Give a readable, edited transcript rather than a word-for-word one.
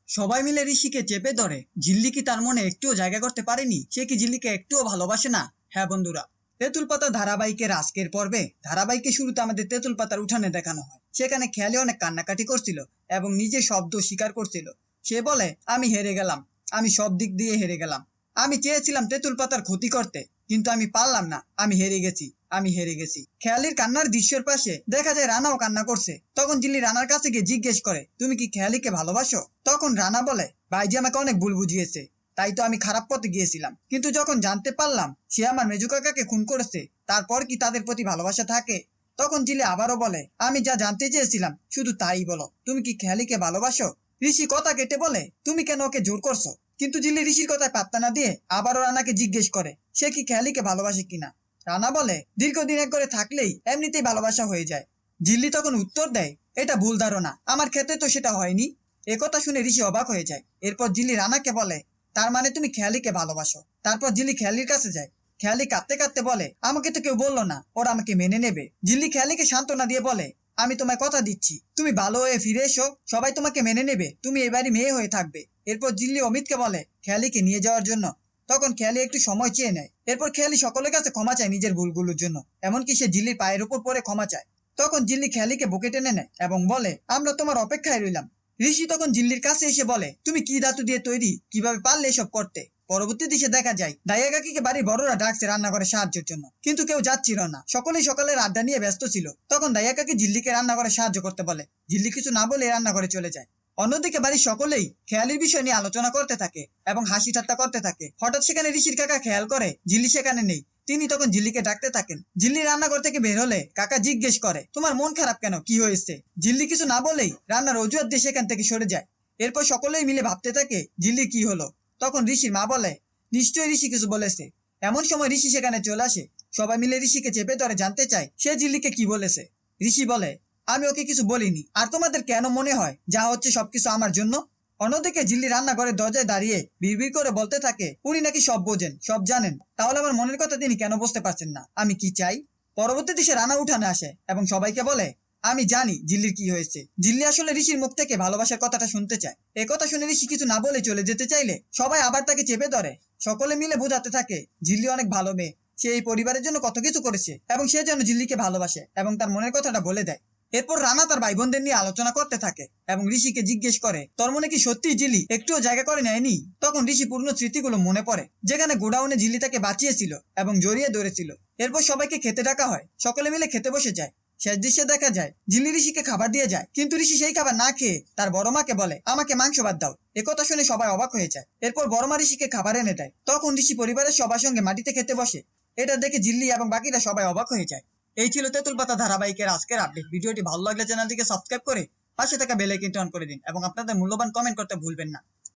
সবাই মিলে ঋষিকে চেপে ধরে। ঝিল্লি কি তার মনে একটুও জায়গা করতে পারেনি? সে কি ঝিল্লিকে একটুও ভালোবাসে না? হ্যাঁ বন্ধুরা, তেঁতুল পাতা ধারাবাহিকের আজকের পর্বে ধারাবাহিকের শুরুতে আমাদের তেঁতুল পাতার উঠানে দেখানো হয়। সেখানে খেয়ালি অনেক কান্নাকাটি করছিল এবং নিজের শব্দ স্বীকার করছিল। সে বলে, আমি হেরে গেলাম, আমি সব দিক দিয়ে হেরে গেলাম। আমি চেয়েছিলাম তেঁতুল পাতার ক্ষতি করতে, কিন্তু আমি পারলাম না। আমি হেরে গেছি, আমি হেরে গেছি। খেয়ালির কান্নার দৃশ্যের পাশে দেখা যায় রানাও কান্না করছে। তখন জিল্লি রানার কাছে গিয়ে জিজ্ঞেস করে, তুমি কি খেয়ালিকে ভালোবাসো? তখন রানা বলে, ভাইজি আমাকে অনেক ভুল বুঝিয়েছে, তাই তো আমি খারাপ পথে গিয়েছিলাম। কিন্তু যখন জানতে পারলাম সে আমার মেজু কাকাকে খুন করেছে, তারপর কি তাদের প্রতি ভালোবাসা থাকে? তখন জিল্লি আবারও বলে, আমি যা জানতে চেয়েছিলাম শুধু তাই বলো, তুমি কি খেয়ালিকে ভালোবাসো? ঋষি কথা কেটে বলে, তুমি কেন ওকে জোর করছো? কিন্তু জিল্লি ঋষির কথায় পাত্তা না দিয়ে আবারও রানাকে জিজ্ঞেস করে, সে কি খেয়ালিকে ভালোবাসে কিনা। রানা বলে, দীর্ঘদিন এক করে থাকলেই এমনিতেই ভালোবাসা হয়ে যায়। জিল্লি তখন উত্তর দেয়, এটা ভুল ধারণা, আমার ক্ষেত্রে তো সেটা হয়নি। একথা শুনে ঋষি অবাক হয়ে যায়। এরপর জিল্লি রানাকে বলে, তার মানে তুমি খেয়ালিকে ভালোবাসো? তারপর জিল্লি খেয়ালির কাছে যায়। খেয়ালি কাঁদতে কাঁদতে বলে, আমাকে তো কেউ বললো না ওরা আমাকে মেনে নেবে। জিল্লি খেয়ালিকে সান্ত্বনা দিয়ে বলে, আমি তোমায় কথা দিচ্ছি, তুমি ভালো হয়ে ফিরে এসো, সবাই তোমাকে মেনে নেবে, তুমি এবারই মেয়ে হয়ে থাকবে। এরপর জিল্লি অমিতকে বলে খেয়ালিকে নিয়ে যাওয়ার জন্য। তখন খেয়ালি একটু সময় চেয়ে নেয়। এরপর খেয়ালি সকলের কাছে ক্ষমা চায় নিজের ভুলগুলোর জন্য, এমনকি সে জিল্লির পায়ের উপর পড়ে ক্ষমা চায়। তখন জিল্লি খেয়ালিকে বুকে টেনে নেয় এবং বলে, আমরা তোমার অপেক্ষায় রইলাম। ঋষি তখন জিল্লির কাছে এসে বলে, তুমি কি ধাতু দিয়ে তৈরি, কিভাবে পারলে এসব করতে? পরবর্তী দৃশ্যে দেখা যায় দাইয়া কাকিকে বাড়ির বড়রা ডাকছে রান্নাঘরে সাহায্যের জন্য, কিন্তু কেউ যাচ্ছিল না। সকলেই সকালের আড্ডা নিয়ে ব্যস্ত ছিল। তখন দাইয়া কাকি জিল্লিকে রান্নাঘরে সাহায্য করতে বলে। জিল্লি কিছু না বলে রান্নাঘরে চলে যায়। অন্যদিকে বাড়ির সকলেই খেয়ালির বিষয় নিয়ে আলোচনা করতে থাকে এবং হাসি ঠাট্টা করতে থাকে। হঠাৎ সেখানে ঋষির কাকা খেয়াল করে জিল্লি সেখানে নেই। তিনি তখন জিল্লিকে ডাকতে থাকেন। জিল্লি রান্নাঘর থেকে বের হলে কাকা জিজ্ঞেস করে, তোমার মন খারাপ কেন, কি হয়েছে? জিল্লি কিছু না বলেই রান্নার অজুহাত দিয়ে সেখান থেকে সরে যায়। এরপর সকলেই মিলে ভাবতে থাকে জিল্লির কি হলো। তখন ঋষির মা বলে, নিশ্চয়ই ঋষি কিছু বলেছে। এমন সময় ঋষি সেখানে চলে আসে। সবাই মিলে ঋষিকে চেপে ধরে জানতে চায় সে জিল্লিকে কি বলেছে। ঋষি বলে, আমি ওকে কিছু বলিনি, আর তোমাদের কেন মনে হয় যা হচ্ছে সবকিছু আমার জন্য? অন্যদিকে জিল্লি রান্নাঘরের দরজায় দাঁড়িয়ে বিড়বিড় করে বলতে থাকে, উনি নাকি সব বোঝেন, সব জানেন, তাহলে আমার মনের কথা তিনি কেন বুঝতে পারছেন না আমি কি চাই? পরবর্তী দিশে রানা উঠানে আসে এবং সবাইকে বলে, আমি জানি জিল্লির কি হয়েছে। জিল্লি আসলে ঋষির মুখ থেকে ভালোবাসার কথাটা শুনতে চায়। একথা শুনে ঋষি কিছু না বলে চলে যেতে চাইলে সবাই আবার তাকে চেপে ধরে। সকলে মিলে বোঝাতে থাকে জিল্লি অনেক ভালো মেয়ে, সে এই পরিবারের জন্য কত কিছু করেছে এবং সে যেন জিল্লিকে ভালোবাসে এবং তার মনের কথাটা বলে দেয়। এরপর রানা তার ভাই বোনদের নিয়ে আলোচনা করতে থাকে এবং ঋষিকে জিজ্ঞেস করে, তোর মনে কি সত্যি জিল্লি একটুও জায়গা করে নেয়নি? তখন ঋষি পূর্ণ স্মৃতিগুলো মনে পড়ে, যেখানে গোডাউনে জিল্লি তাকে বাঁচিয়েছিল এবং জড়িয়ে ধরেছিল। এরপর সবাইকে খেতে ডাকা হয়। সকলে মিলে খেতে বসে যায়। শেষ দৃশ্যে দেখা যায় জিল্লি ঋষিকে খাবার দিয়ে যায়, কিন্তু ঋষি সেই খাবার না খেয়ে তার বড় মাকে বলে, আমাকে মাংস ভাত দাও। একথা শুনে সবাই অবাক হয়ে যায়। এরপর বড় মা ঋষিকে খাবার এনে দেয়। তখন ঋষি পরিবারের সবার সঙ্গে মাটিতে খেতে বসে। এটা দেখে জিল্লি এবং বাকিরা সবাই অবাক হয়ে যায়। এই ছিল তেঁতুল পাতা ধারাবাহিকের আজকের আপডেট। ভিডিওটি ভালো লাগলে চ্যানেলটিকে সাবস্ক্রাইব করে পাশে থাকা বেল আইকনটি অন করে দিন এবং আপনাদের মূল্যবান কমেন্ট করতে ভুলবেন না।